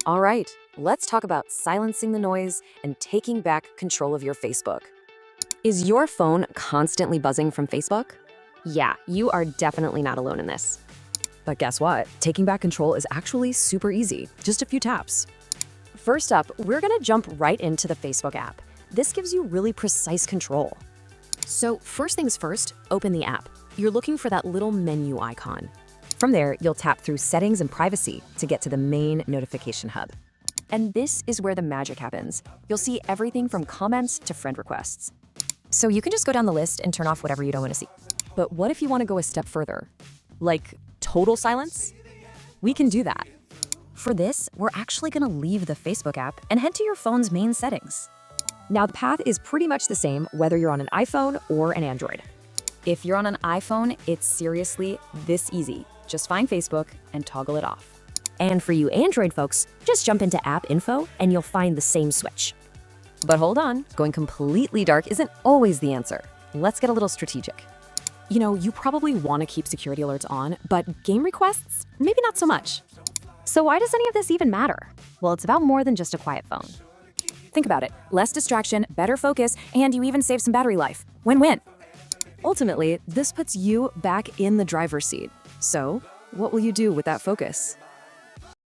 All right, let's talk about silencing the noise and taking back control of your Facebook. Is your phone constantly buzzing from Facebook? Yeah, you are definitely not alone in this. But guess what? Taking back control is actually super easy, just a few taps. First up, we're gonna jump right into the Facebook app. This gives you really precise control. So first things first, open the app. You're looking for that little menu icon. From there, you'll tap through Settings and Privacy to get to the main notification hub. And this is where the magic happens. You'll see everything from comments to friend requests. So you can just go down the list and turn off whatever you don't want to see. But what if you want to go a step further? Like total silence? We can do that. For this, we're actually going to leave the Facebook app and head to your phone's main settings. Now, the path is pretty much the same whether you're on an iPhone or an Android. If you're on an iPhone, it's seriously this easy. Just find Facebook and toggle it off. And for you Android folks, just jump into App Info and you'll find the same switch. But hold on, going completely dark isn't always the answer. Let's get a little strategic. You probably want to keep security alerts on, but game requests, maybe not so much. So why does any of this even matter? Well, it's about more than just a quiet phone. Think about it. Less distraction, better focus, and you even save some battery life. Win-win. Ultimately, this puts you back in the driver's seat. So, what will you do with that focus?